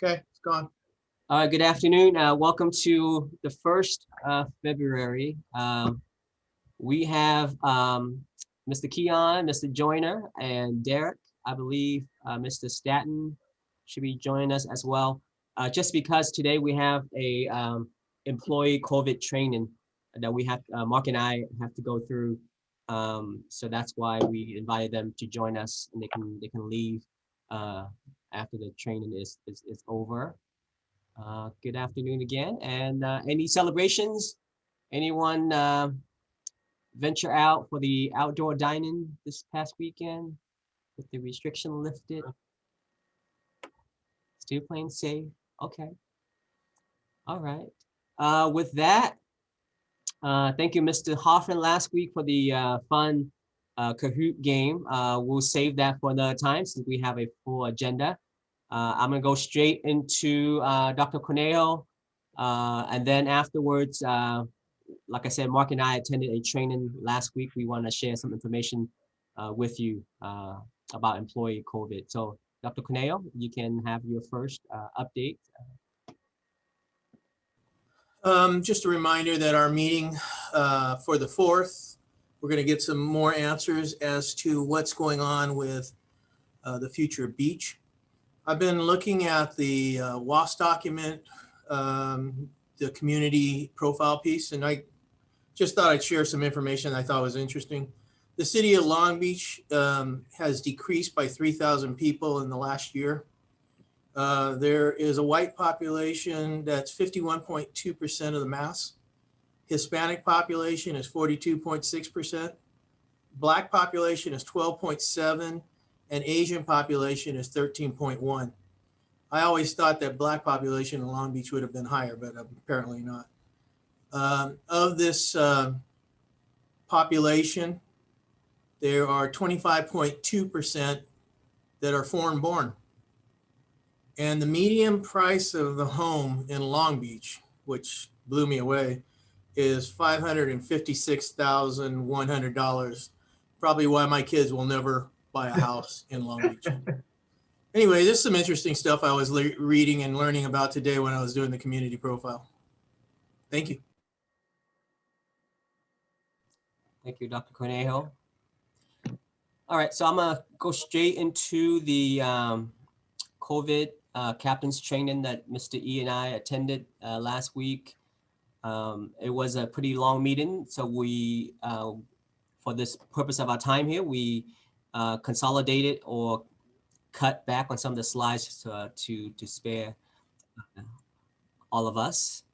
Okay, it's gone. Good afternoon. Welcome to the 1st of February. We have Mr. Keon, Mr. Joyner, and Derek. I believe Mr. Staton should be joining us as well. Just because today we have a employee COVID training that we have, Mark and I have to go through. So that's why we invited them to join us, and they can leave after the training is over. Good afternoon again. And any celebrations? Anyone venture out for the outdoor dining this past weekend with the restriction lifted? Still playing safe? Okay. All right. With that, thank you, Mr. Hoffman, last week for the fun Kahoot game. We'll save that for another time since we have a full agenda. I'm gonna go straight into Dr. Cornejo, and then afterwards, like I said, Mark and I attended a training last week. We want to share some information with you about employee COVID. So Dr. Cornejo, you can have your first update. Just a reminder that our meeting for the 4th, we're going to get some more answers as to what's going on with the future beach. I've been looking at the WAS document, the community profile piece, and I just thought I'd share some information I thought was interesting. The city of Long Beach has decreased by 3,000 people in the last year. There is a white population that's 51.2% of the mass. Hispanic population is 42.6%. Black population is 12.7%. And Asian population is 13.1%. I always thought that Black population in Long Beach would have been higher, but apparently not. Of this population, there are 25.2% that are foreign born. And the median price of the home in Long Beach, which blew me away, is $556,100. Probably why my kids will never buy a house in Long Beach. Anyway, this is some interesting stuff I was reading and learning about today when I was doing the community profile. Thank you. Thank you, Dr. Cornejo. All right, so I'm gonna go straight into the COVID captain's training that Mr. E and I attended last week. It was a pretty long meeting, so we, for this purpose of our time here, we consolidated or cut back on some of the slides to spare all of us.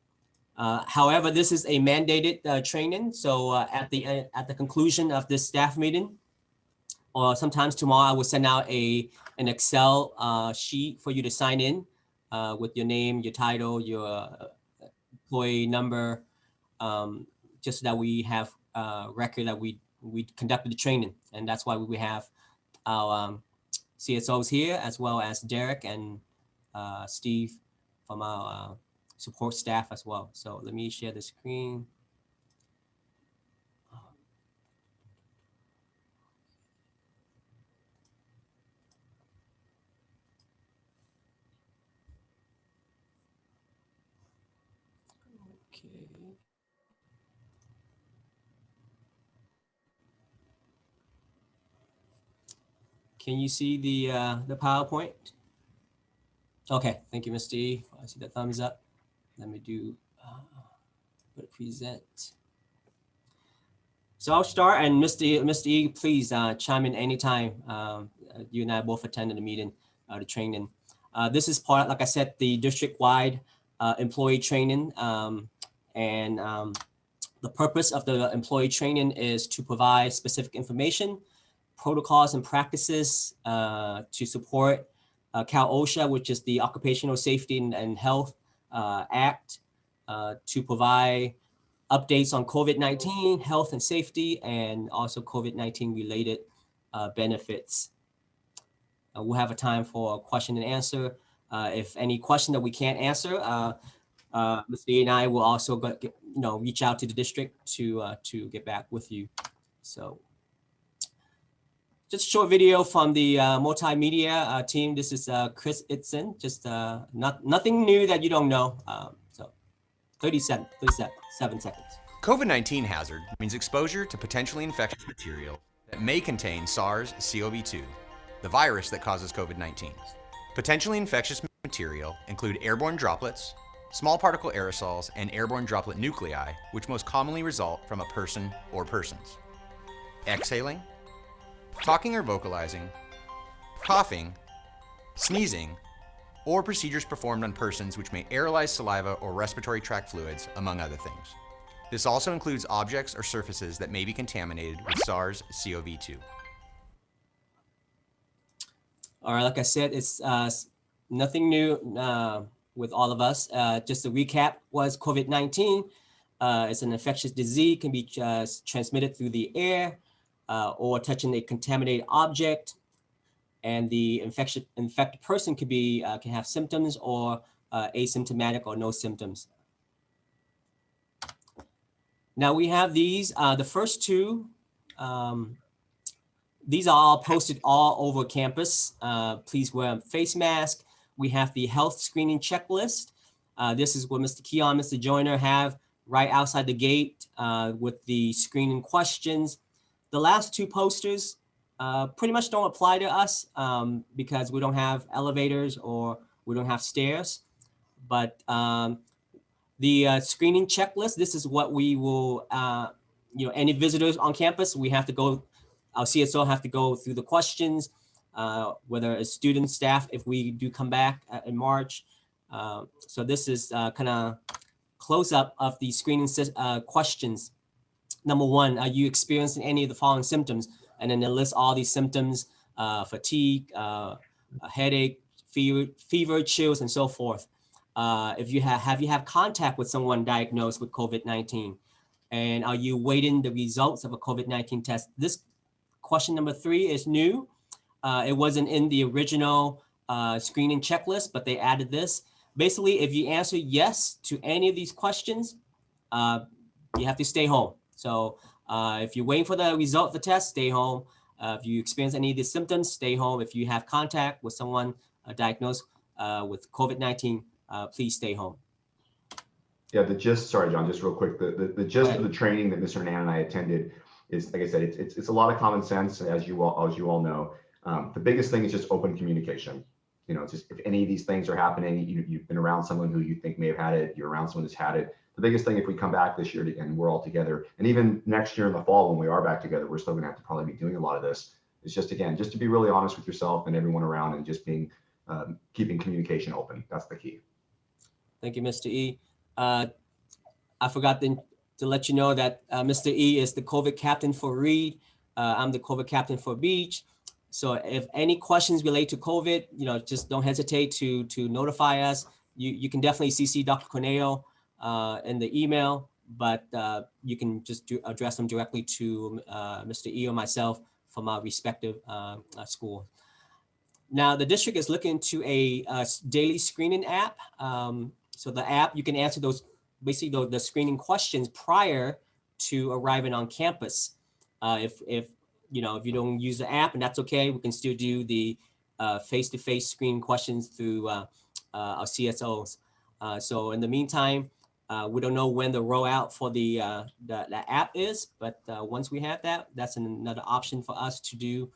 However, this is a mandated training, so at the conclusion of this staff meeting, or sometimes tomorrow, I will send out an Excel sheet for you to sign in with your name, your title, your employee number, just so that we have record that we conducted the training. And that's why we have our CSOs here, as well as Derek and Steve from our support staff as well. So let me share the screen. Okay. Can you see the PowerPoint? Okay, thank you, Mr. E. I see the thumbs up. Let me do present. So I'll start, and Mr. E, please chime in anytime. You and I both attended the meeting, the training. This is part, like I said, the district-wide employee training, and the purpose of the employee training is to provide specific information, protocols and practices to support Cal OSHA, which is the Occupational Safety and Health Act, to provide updates on COVID-19, health and safety, and also COVID-19 related benefits. We'll have a time for question and answer. If any question that we can't answer, Mr. E and I will also reach out to the district to get back with you. So just a short video from the multimedia team. This is Chris Itzen. Just nothing new that you don't know. So 37 seconds. COVID-19 hazard means exposure to potentially infectious material that may contain SARS-CoV-2, the virus that causes COVID-19. Potentially infectious material include airborne droplets, small particle aerosols, and airborne droplet nuclei, which most commonly result from a person or persons. Exhaling, talking or vocalizing, coughing, sneezing, or procedures performed on persons which may aerolize saliva or respiratory tract fluids, among other things. This also includes objects or surfaces that may be contaminated with SARS-CoV-2. All right, like I said, it's nothing new with all of us. Just to recap, was COVID-19. It's an infectious disease, can be transmitted through the air or touching a contaminated object. And the infected person could be can have symptoms or asymptomatic or no symptoms. Now we have these, the first two, these are all posted all over campus. Please wear a face mask. We have the health screening checklist. This is what Mr. Keon, Mr. Joyner have right outside the gate with the screening questions. The last two posters pretty much don't apply to us because we don't have elevators or we don't have stairs. But the screening checklist, this is what we will, any visitors on campus, we have to go, our CSO have to go through the questions, whether it's student, staff, if we do come back in March. So this is kind of close up of the screening questions. Number one, are you experiencing any of the following symptoms? And then it lists all these symptoms, fatigue, headache, fever, chills, and so forth. If you have you had contact with someone diagnosed with COVID-19, and are you waiting the results of a COVID-19 test? This question number 3 is new. It wasn't in the original screening checklist, but they added this. Basically, if you answer yes to any of these questions, you have to stay home. So if you're waiting for the result of the test, stay home. If you experience any of the symptoms, stay home. If you have contact with someone diagnosed with COVID-19, please stay home. Yeah, the gist, sorry, John, just real quick, the gist of the training that Mr. Hernan and I attended is, like I said, it's a lot of common sense, as you all know. The biggest thing is just open communication. You know, just if any of these things are happening, you've been around someone who you think may have had it, you're around someone who's had it. The biggest thing, if we come back this year and we're all together, and even next year in the fall when we are back together, we're still going to have to probably be doing a lot of this. It's just, again, just to be really honest with yourself and everyone around, and just being keeping communication open. That's the key. Thank you, Mr. E. I forgot to let you know that Mr. E is the COVID captain for Reed. I'm the COVID captain for Beach. So if any questions relate to COVID, just don't hesitate to notify us. You can definitely CC Dr. Corneo in the email, but you can just address them directly to Mr. E or myself from our respective school. Now, the district is looking to a daily screening app. So the app, you can answer those, basically the screening questions prior to arriving on campus. If you don't use the app, and that's okay, we can still do the face-to-face screening questions through our CSOs. So in the meantime, we don't know when the rollout for the app is, but once we have that, that's another option for us to do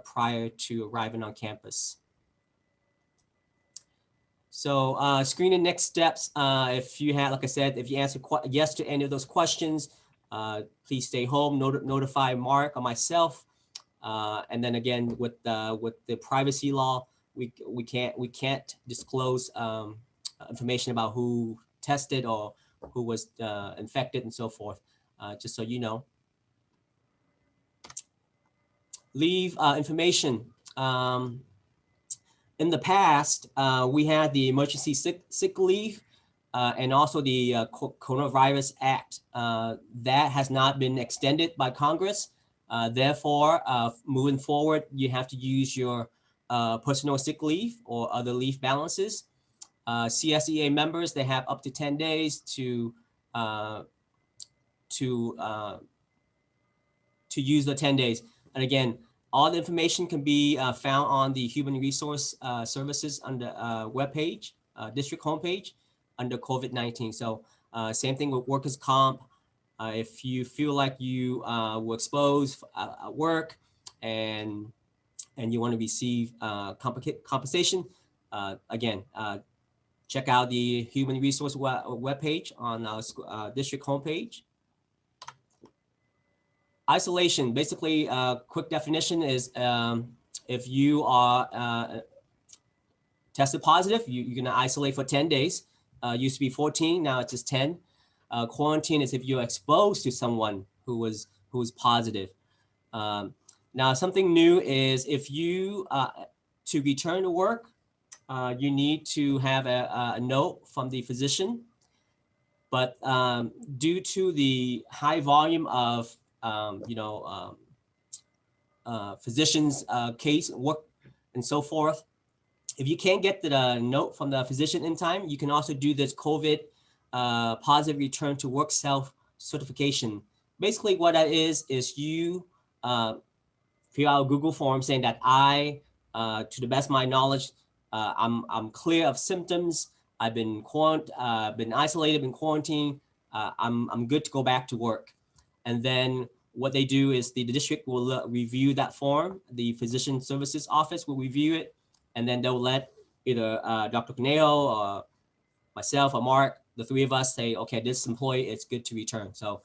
prior to arriving on campus. So screening next steps, if you have, like I said, if you answer yes to any of those questions, please stay home, notify Mark or myself. And then again, with the privacy law, we can't disclose information about who tested or who was infected and so forth, just so you know. Leave information. In the past, we had the emergency sick leave and also the Coronavirus Act. That has not been extended by Congress. Therefore, moving forward, you have to use your personal sick leave or other leave balances. CSEA members, they have up to 10 days to use the 10 days. And again, All the information can be found on the Human Resource Services under webpage, district homepage under COVID-19. So same thing with workers' comp. If you feel like you were exposed at work and you want to receive compensation, again, check out the Human Resource webpage on our district homepage. Isolation, basically, quick definition is if you are tested positive, you're going to isolate for 10 days. Used to be 14, now it's just 10. Quarantine is if you're exposed to someone who was positive. Now, something new is if you, to return to work, you need to have a note from the physician. But due to the high volume of physicians' case, work, and so forth, if you can't get the note from the physician in time, you can also do this COVID positive return to work self-certification. Basically what that is you fill out a Google form saying that I, to the best of my knowledge, I'm clear of symptoms. I've been isolated, been quarantined. I'm good to go back to work. And then what they do is the district will review that form. The physician services office will review it, and then they'll let either Dr. Conejo or myself or Mark, the three of us, say, okay, this employee is good to return. So,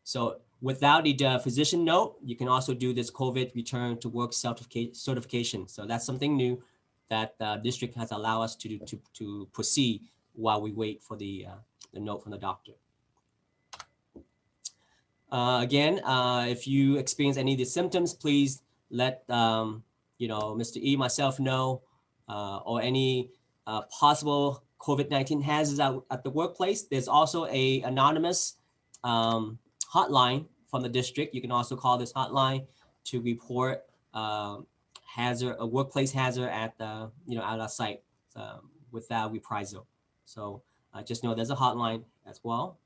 so without the physician note, you can also do this COVID return to work certification. So that's something new that the district has allowed us to proceed while we wait for the note from the doctor. Again, if you experience any of the symptoms, please let Mr. E, myself know, or any possible COVID-19 hazards at the workplace. There's also a anonymous hotline from the district. You can also call this hotline to report a workplace hazard at at our site without reprisal. So just know there's a hotline as well.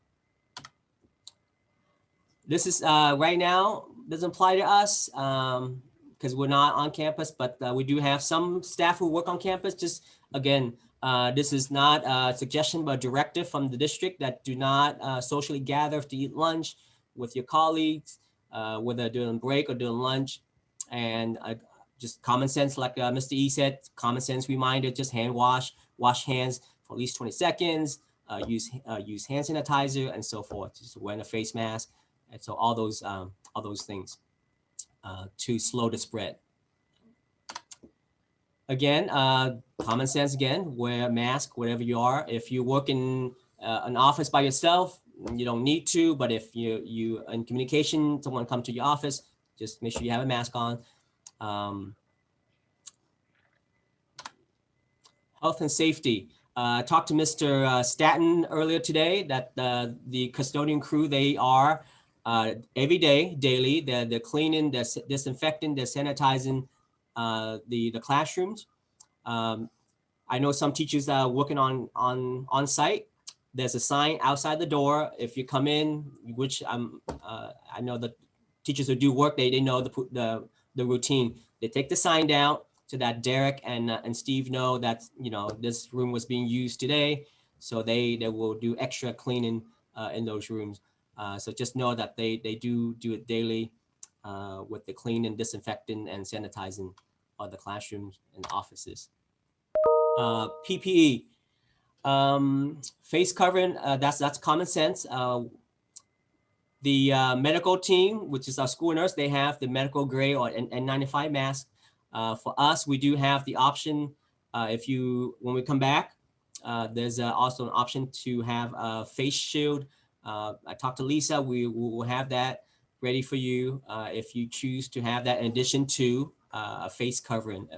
This is right now doesn't apply to us because we're not on campus, but we do have some staff who work on campus. Just again, this is not a suggestion, but a directive from the district that do not socially gather to eat lunch with your colleagues, whether during break or during lunch. And just common sense, like Mr. E said, common sense reminder, just wash hands for at least 20 seconds, use hand sanitizer and so forth, just wearing a face mask. And so all those things to slow the spread. Again, common sense again, wear a mask wherever you are. If you work in an office by yourself, you don't need to, but if you in communication, someone come to your office, just make sure you have a mask on. Health and safety. I talked to Mr. Staton earlier today that the custodian crew, they are every day, daily, they're cleaning, they're disinfecting, they're sanitizing the classrooms. I know some teachers are working on site. There's a sign outside the door. If you come in, which I know the teachers who do work, they know the routine. They take the sign down so that Derek and Steve know that this room was being used today. So they will do extra cleaning in those rooms. So just know that they do it daily with the cleaning, disinfecting, and sanitizing of the classrooms and offices. PPE, face covering, that's common sense. The medical team, which is our school nurse, they have the medical grade or N95 mask. For us, we do have the option, when we come back, there's also an option to have a face shield. I talked to Lisa, we will have that ready for you if you choose to have that in addition to a face covering.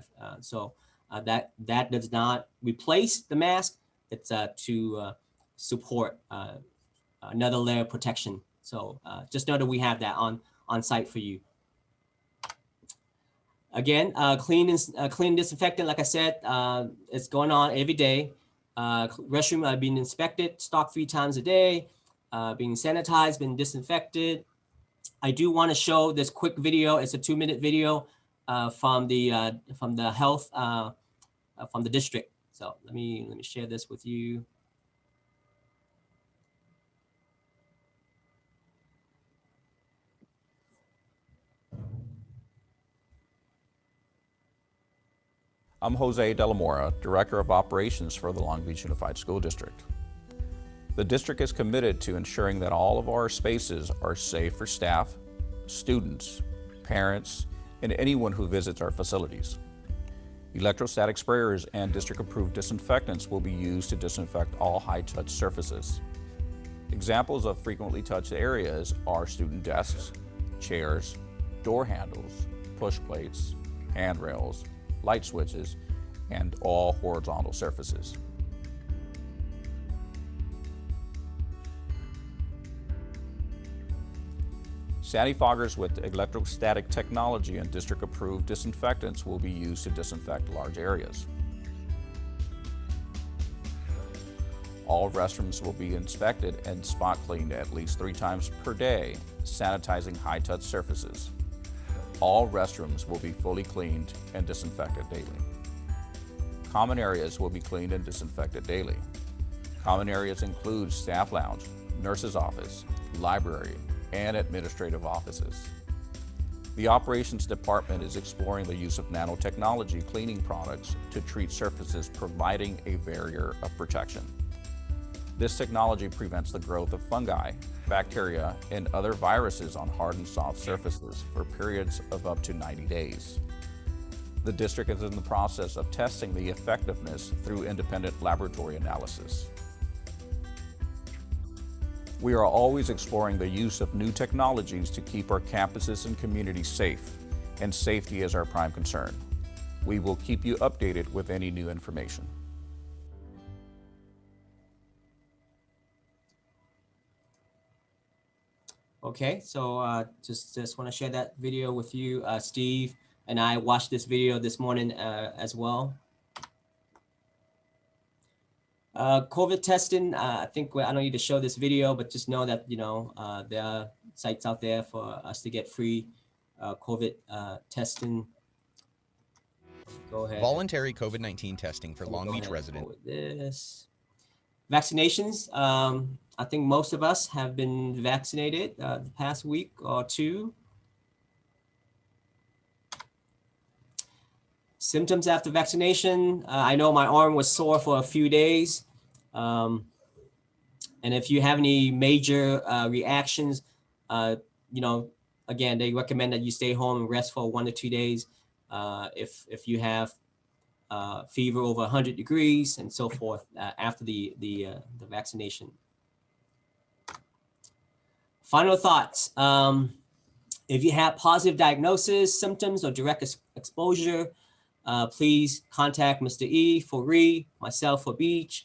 So that does not replace the mask, it's to support another layer of protection. So just know that we have that on site for you. Again, clean disinfectant, like I said, it's going on every day. Restroom are being inspected, stocked 3 times a day, being sanitized, being disinfected. I do want to show this quick video. It's a 2-minute video from the health from the district. So let me share this with you. I'm Jose De La Mora, Director of Operations for the Long Beach Unified School District. The district is committed to ensuring that all of our spaces are safe for staff, students, parents, and anyone who visits our facilities. Electrostatic sprayers and district-approved disinfectants will be used to disinfect all high-touch surfaces. Examples of frequently touched areas are student desks, chairs, door handles, push plates, handrails, light switches, and all horizontal surfaces. Sanifoggers with electrostatic technology and district-approved disinfectants will be used to disinfect large areas. All restrooms will be inspected and spot cleaned at least 3 times per day, sanitizing high-touch surfaces. All restrooms will be fully cleaned and disinfected daily. Common areas will be cleaned and disinfected daily. Common areas include staff lounge, nurse's office, library, and administrative offices. The operations department is exploring the use of nanotechnology cleaning products to treat surfaces, providing a barrier of protection. This technology prevents the growth of fungi, bacteria, and other viruses on hard and soft surfaces for periods of up to 90 days. The district is in the process of testing the effectiveness through independent laboratory analysis. We are always exploring the use of new technologies to keep our campuses and communities safe, and safety is our prime concern. We will keep you updated with any new information. Okay, so just want to share that video with you. Steve and I watched this video this morning as well. COVID testing, I think I don't need to show this video, but just know that, there are sites out there for us to get free COVID testing. Go ahead. Voluntary COVID-19 testing for Long Beach residents. This vaccinations. I think most of us have been vaccinated the past week or 2. Symptoms after vaccination. I know my arm was sore for a few days. And if you have any major reactions, again, they recommend that you stay home and rest for 1 to 2 days. If you have fever over 100 degrees and so forth after the vaccination. Final thoughts. If you have positive diagnosis, symptoms, or direct exposure, please contact Mr. E for RE, myself for Beach.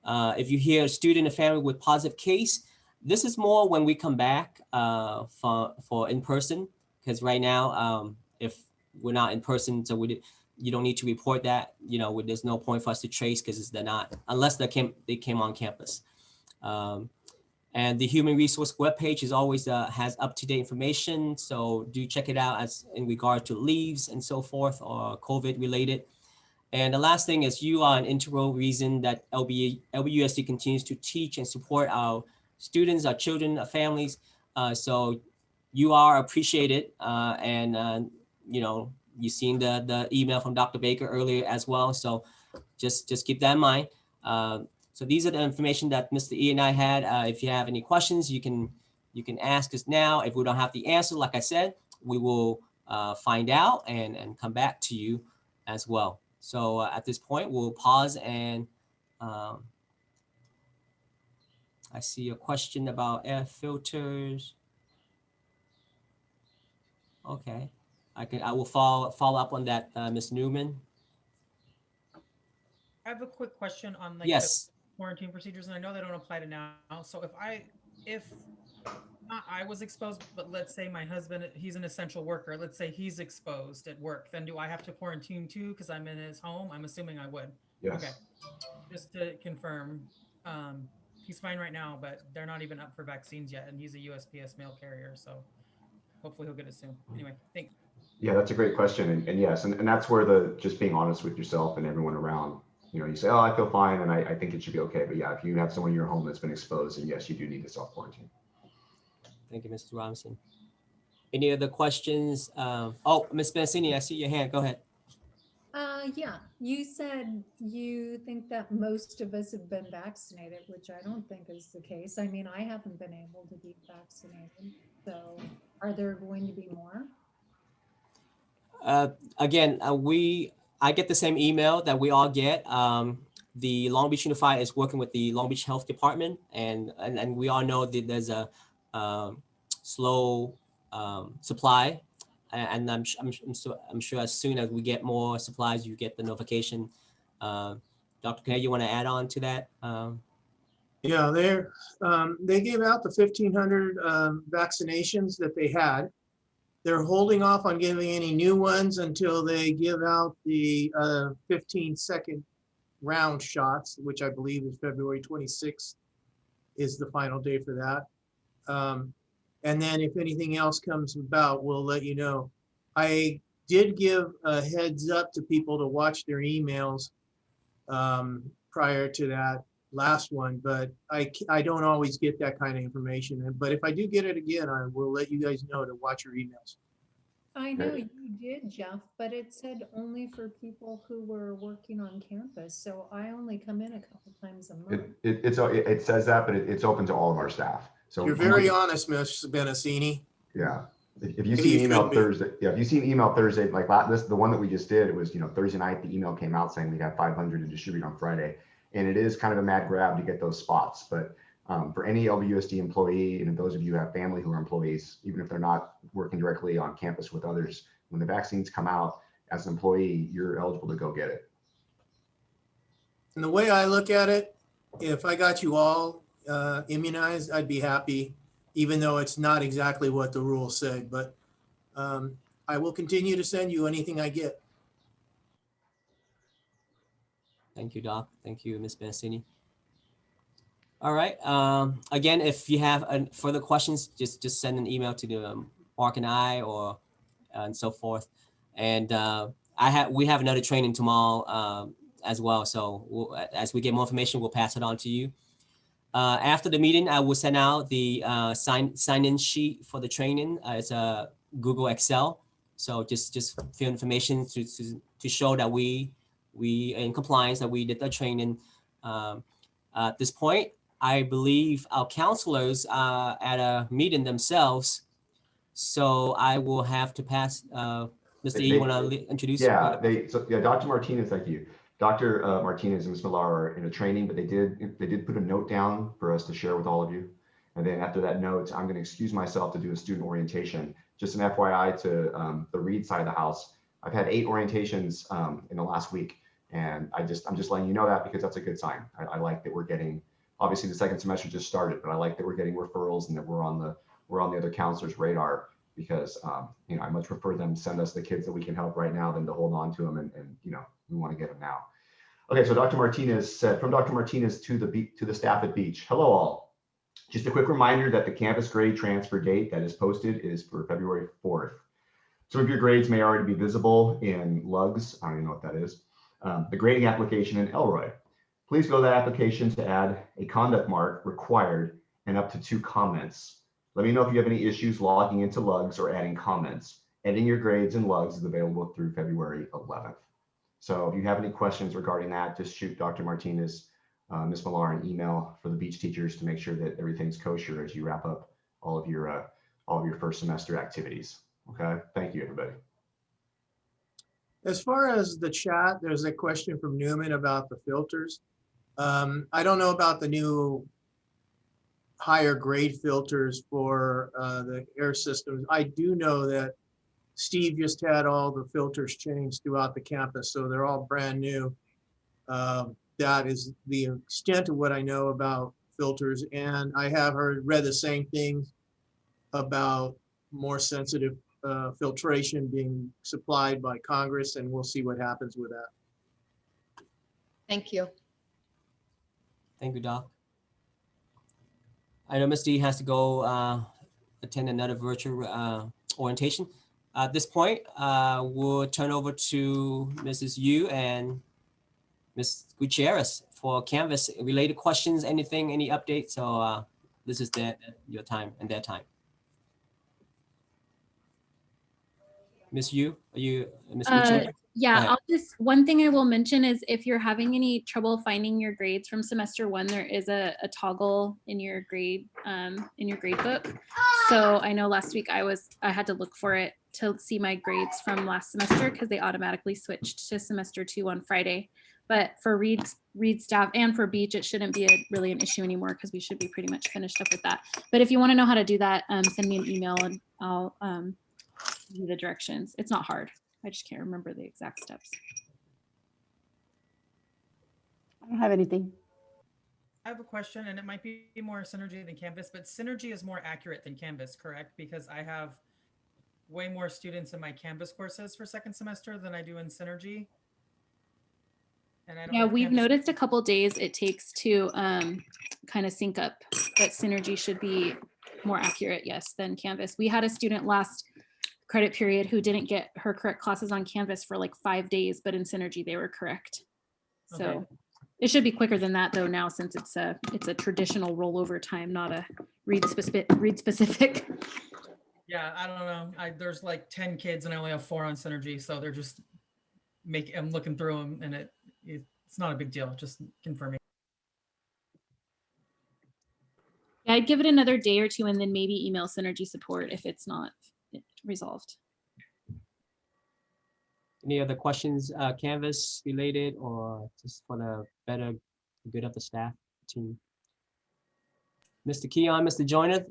If you hear a student or family with positive case, this is more when we come back for in person, because right now, if we're not in person, so you don't need to report that. There's no point for us to trace because they're not, unless they came on campus. And the human resource webpage is always has up-to-date information, so do check it out as in regard to leaves and so forth or COVID related. And the last thing is you are an integral reason that LBUSD continues to teach and support our students, our children, our families. So you are appreciated, and you've seen the email from Dr. Baker earlier as well. So just keep that in mind. So these are the information that Mr. E and I had. If you have any questions, you can ask us now. If we don't have the answer, like I said, we will find out and come back to you as well. So at this point, we'll pause and I see a question about air filters. Okay, I will follow up on that, Ms. Newman. I have a quick question on Yes. the quarantine procedures, and I know they don't apply to now. So if not I was exposed, but let's say my husband, he's an essential worker. Let's say he's exposed at work. Then do I have to quarantine too because I'm in his home? I'm assuming I would. Yes. Okay. Just to confirm, he's fine right now, but they're not even up for vaccines yet, and he's a USPS mail carrier. So hopefully he'll get it soon. Anyway, thanks. Yeah, that's a great question. And yes, and that's where the just being honest with yourself and everyone around, you say, oh, I feel fine and I think it should be okay. But yeah, if you have someone in your home that's been exposed, then yes, you do need to self-quarantine. Thank you, Mrs. Robinson. Any other questions? Oh, Ms. Bencini, I see your hand. Go ahead. Yeah, you said you think that most of us have been vaccinated, which I don't think is the case. I mean, I haven't been able to be vaccinated. So are there going to be more? Again, I get the same email that we all get. The Long Beach Unified is working with the Long Beach Health Department, and we all know that there's a slow supply, and I'm sure as soon as we get more supplies, you get the notification. Dr. Kay, you want to add on to that? Yeah, they gave out the 1,500 vaccinations that they had. They're holding off on giving any new ones until they give out the 15-second round shots, which I believe is February 26th is the final day for that. And then if anything else comes about, we'll let you know. I did give a heads up to people to watch their emails prior to that last one, but I don't always get that kind of information. But if I do get it again, I will let you guys know to watch your emails. I know you did, Jeff, but it said only for people who were working on campus. So I only come in a couple times a month. It says that, but it's open to all of our staff. So You're very honest, Ms. Benassini. Yeah. If you see an email Thursday, if you see an email Thursday, like the one that we just did, it was, Thursday night, the email came out saying we have 500 to distribute on Friday. And it is kind of a mad grab to get those spots. But for any LBUSD employee, and those of you who have family who are employees, even if they're not working directly on campus with others, when the vaccines come out as an employee, you're eligible to go get it. And the way I look at it, if I got you all immunized, I'd be happy, even though it's not exactly what the rules say. But I will continue to send you anything I get. Thank you, Doc. Thank you, Ms. Benassini. All right. Again, if you have further questions, just send an email to the Mark and I, or and so forth. And we have another training tomorrow as well. So as we get more information, we'll pass it on to you. After the meeting, I will send out the sign-in sheet for the training. It's a Google Excel. So just fill information to show that we in compliance, that we did the training. At this point, I believe our counselors are at a meeting themselves. So I will have to pass, Mr. E, you want to introduce? Yeah, Dr. Martinez, thank you. Dr. Martinez and Ms. Millar are in a training, but they did put a note down for us to share with all of you. And then after that note, I'm going to excuse myself to do a student orientation. Just an FYI to the Reed side of the house. I've had 8 orientations in the last week. And I'm just letting you know that because that's a good sign. I like that we're getting, obviously the second semester just started, but I like that we're getting referrals and that we're on the other counselors' radar, because I much prefer them send us the kids that we can help right now than to hold on to them and we want to get them now. Okay, so Dr. Martinez said, from Dr. Martinez to the staff at Beach. Hello all. Just a quick reminder that the campus grade transfer date that is posted is for February 4th. Some of your grades may already be visible in LUGS. I don't even know what that is. The grading application in Elroy. Please go to that application to add a conduct mark required and up to 2 comments. Let me know if you have any issues logging into LUGS or adding comments. Editing your grades in LUGS is available through February 11th. So if you have any questions regarding that, just shoot Dr. Martinez, Ms. Millar an email for the Beach teachers to make sure that everything's kosher as you wrap up all of your first semester activities. Okay, thank you, everybody. As far as the chat, there's a question from Newman about the filters. I don't know about the new higher grade filters for the air systems. I do know that Steve just had all the filters changed throughout the campus, so they're all brand new. That is the extent of what I know about filters, and I have read the same things about more sensitive filtration being supplied by Congress, and we'll see what happens with that. Thank you. Thank you, Doc. I know Mr. E has to go attend another virtual orientation. At this point, we'll turn over to Mrs. Yu and Ms. Gutierrez for Canvas related questions, anything, any updates. So this is your time and their time. Ms. Yu, are you, Ms. Gutierrez? Yeah, one thing I will mention is if you're having any trouble finding your grades from semester 1, there is a toggle in your grade book. So I know last week I had to look for it to see my grades from last semester because they automatically switched to semester 2 on Friday. But for Reed staff and for Beach, it shouldn't be really an issue anymore because we should be pretty much finished up with that. But if you want to know how to do that, send me an email and I'll give you the directions. It's not hard. I just can't remember the exact steps. I don't have anything. I have a question, and it might be more Synergy than Canvas, but Synergy is more accurate than Canvas, correct? Because I have way more students in my Canvas courses for second semester than I do in Synergy. And I don't Yeah, know if we've Canvas- noticed a couple days it takes to kind of sync up, but Synergy should be more accurate, yes, than Canvas. We had a student last credit period who didn't get her correct classes on Canvas for like 5 days, but in Synergy they were correct. So Okay. it should be quicker than that though now, since it's a traditional rollover time, not a read specific. Yeah, I don't know. There's like 10 kids and I only have 4 on Synergy, so they're just I'm looking through them and it's not a big deal. Just confirming. Yeah, I'd give it another day or 2 and then maybe email Synergy support if it's not resolved. Any other questions, Canvas related or just for the good of the staff team? Mr. Keon, Mr. Joyner,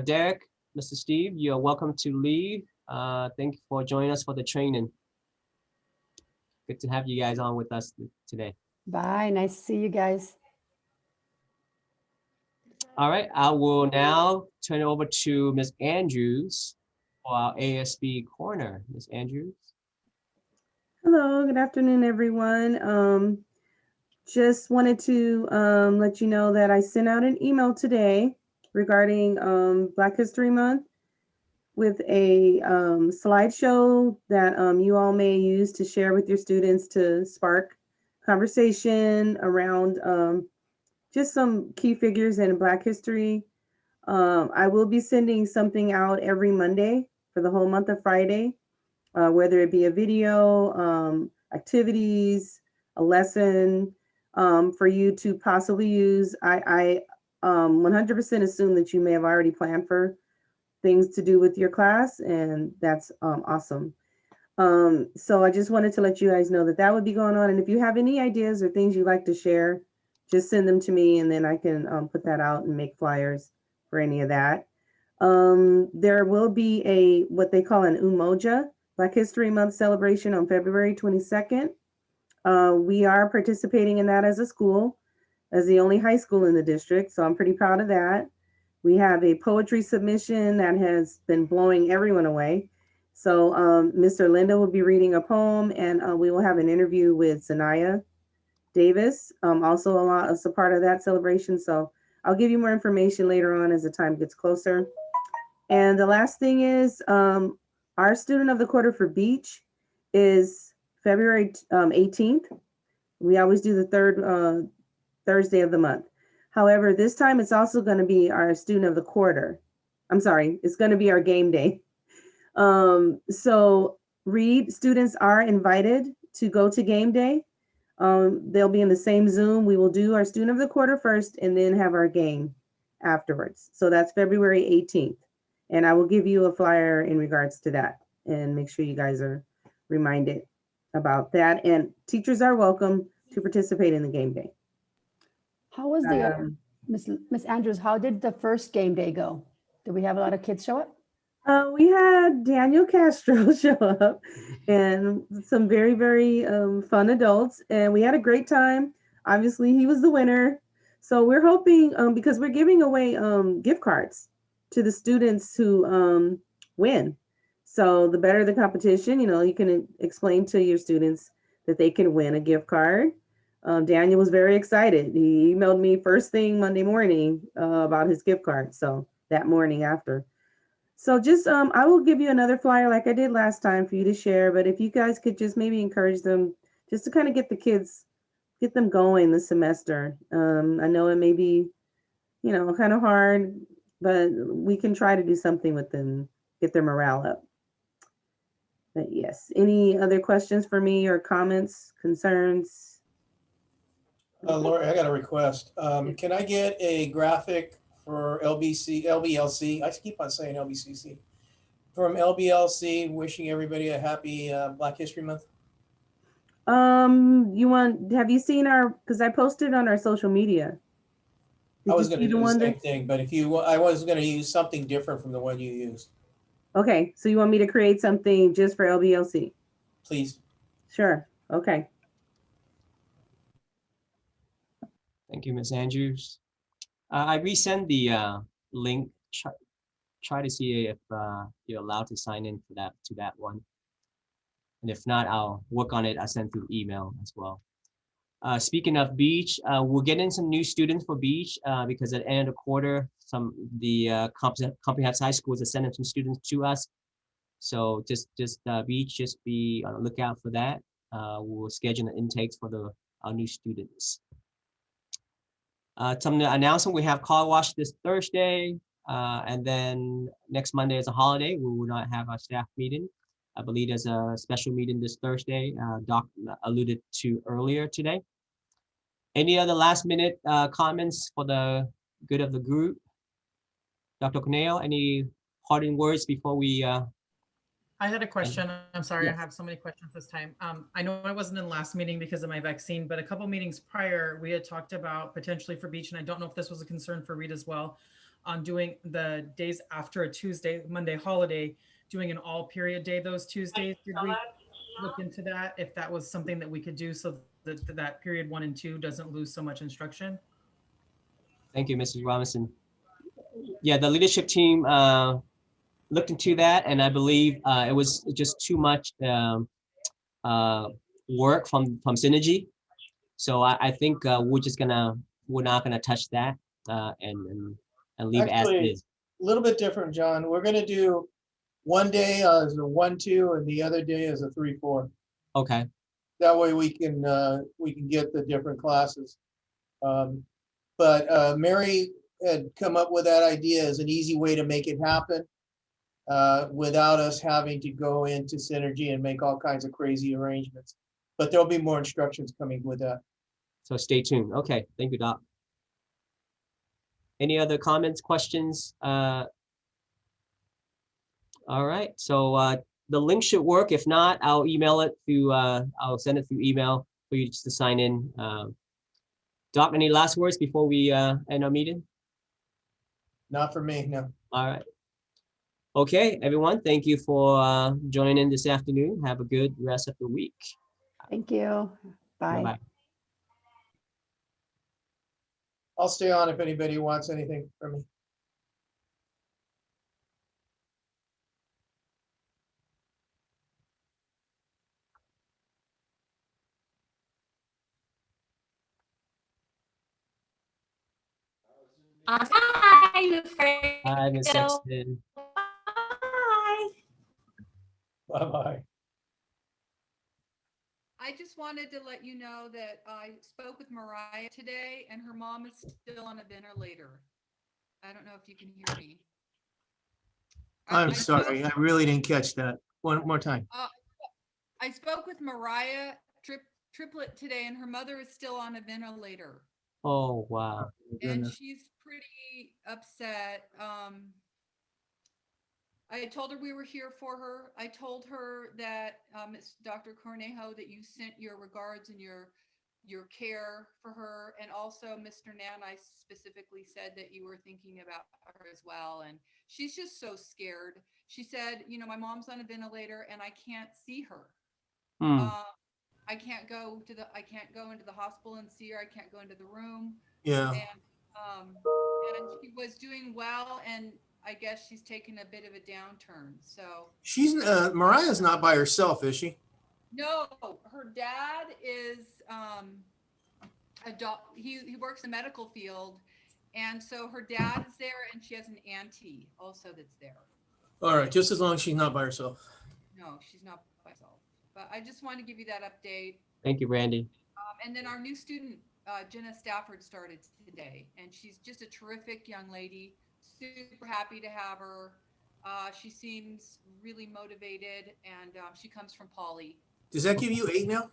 Derek, Mr. Steve, you're welcome to leave. Thank you for joining us for the training. Good to have you guys on with us today. Bye. Nice to see you guys. All right, I will now turn it over to Ms. Andrews for our ASB corner. Ms. Andrews. Hello, good afternoon, everyone. Just wanted to let you know that I sent out an email today regarding Black History Month with a slideshow that you all may use to share with your students to spark conversation around just some key figures in Black history. I will be sending something out every Monday for the whole month of Friday. Whether it be a video, activities, a lesson for you to possibly use. I 100% assume that you may have already planned for things to do with your class, and that's awesome. So I just wanted to let you guys know that that would be going on. And if you have any ideas or things you'd like to share, just send them to me and then I can put that out and make flyers for any of that. There will be what they call an Umoja, Black History Month celebration on February 22nd. We are participating in that as a school, as the only high school in the district, so I'm pretty proud of that. We have a poetry submission that has been blowing everyone away. So Mr. Linda will be reading a poem and we will have an interview with Zanaya Davis, also as a part of that celebration. So I'll give you more information later on as the time gets closer. And the last thing is our student of the quarter for Beach is February 18th. We always do the third Thursday of the month. However, this time it's also going to be our student of the quarter. I'm sorry, it's going to be our game day. So Reed students are invited to go to game day. They'll be in the same Zoom. We will do our student of the quarter first and then have our game afterwards. So that's February 18th. And I will give you a flyer in regards to that and make sure you guys are reminded about that. And teachers are welcome to participate in the game day. How was the Miss Andrews? How did the first game day go? Did we have a lot of kids show up? We had Daniel Castro show up and some very, very fun adults, and we had a great time. Obviously, he was the winner. So we're hoping, because we're giving away gift cards to the students who win. So the better the competition, you can explain to your students that they can win a gift card. Daniel was very excited. He emailed me first thing Monday morning about his gift card. So that morning after. So just, I will give you another flyer like I did last time for you to share, but if you guys could just maybe encourage them just to kind of get the kids, get them going this semester. I know it may be, you know, kind of hard, but we can try to do something with them, get their morale up. But yes, any other questions for me or comments, concerns? Lori, I got a request. Can I get a graphic for LBLC? I keep on saying LBCC. From LBLC, wishing everybody a happy Black History Month. Have you seen because I posted on our social media. I was going to see do the one same thing, but I was going to use something different from the one you used. Okay, so you want me to create something just for LBLC? Please. Sure, okay. Thank you, Ms. Andrews. I resend the link. Try to see if you're allowed to sign in for that one. And if not, I'll work on it. I'll send through email as well. Speaking of beach, we're getting some new students for beach because at the end of the quarter, the comprehensive high schools are sending some students to us. So just beach, just be on the lookout for that. We'll schedule the intakes for our new students. Some announcement: we have car wash this Thursday, and then next Monday is a holiday. We will not have our staff meeting. I believe there's a special meeting this Thursday. Doc alluded to earlier today. Any other last minute comments for the good of the group? Dr. Cornell, any parting words before we? I had a question. I'm sorry, Yes. I have so many questions this time. I know I wasn't in the last meeting because of my vaccine, but a couple meetings prior, we had talked about potentially for beach, and I don't know if this was a concern for Reed as well, on doing the days after a Tuesday, Monday holiday, doing an all period day those Tuesdays. Did we look into that, if that was something that we could do so that period 1 and 2 doesn't lose so much instruction? Thank you, Mrs. Robinson. Yeah, the leadership team looked into that, and I believe it was just too much work from Synergy. So I think we're not gonna touch that and leave Actually, as is. a little bit different, John. We're going to do one day as a 1-2 and the other day as a 3-4. Okay. That way we can get the different classes. But Mary had come up with that idea as an easy way to make it happen without us having to go into Synergy and make all kinds of crazy arrangements. But there'll be more instructions coming with that. So stay tuned. Okay. Thank you, Doc. Any other comments, questions? All right. So the link should work. If not, I'll email it through. I'll send it through email for you just to sign in. Doc, any last words before we end our meeting? Not for me, no. All right. Okay, everyone. Thank you for joining this afternoon. Have a good rest of the week. Thank you. Bye. Bye-bye. I'll stay on if anybody wants anything from me. Hi, Miss Hi, Ms. Rachel. Sexton. Bye. Bye-bye. I just wanted to let you know that I spoke with Mariah today and her mom is still on a ventilator. I don't know if you can hear me. I'm sorry, I really didn't catch that. One more time. I spoke with Mariah Triplet today and her mother is still on a ventilator. Oh, wow. And she's pretty upset. I told her we were here for her. I told her that Dr. Cornejo, that you sent your regards and your care for her, and also Mr. Nan, I specifically said that you were thinking about her as well. And she's just so scared. She said, you know, my mom's on a ventilator and I can't see her. I can't go into the hospital and see her. I can't go into the room. Yeah. And she was doing well, and I guess she's taken a bit of a downturn. So She's Mariah's not by herself, is she? no, her dad is he works in the medical field, and so her dad is there, and she has an auntie also that's there. All right, just as long as she's not by herself. No, she's not by herself. But I just want to give you that update. Thank you, Randy. And then our new student, Jenna Stafford, started today, and she's just a terrific young lady. Super happy to have her. She seems really motivated, and she comes from Poly. Does that give you 8 now?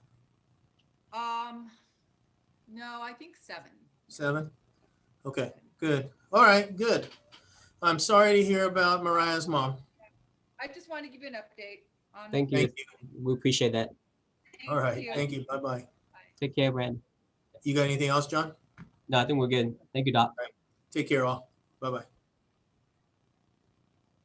No, I think 7. 7? Okay, good. All right, good. I'm sorry to hear about Mariah's mom. I just want to give you an update on. Thank you. Thank you. We appreciate that. All right, thank you. Bye-bye. Take care, Randy. You got anything else, John? No, I think we're good. Thank you, Doc. Take care all. Bye-bye.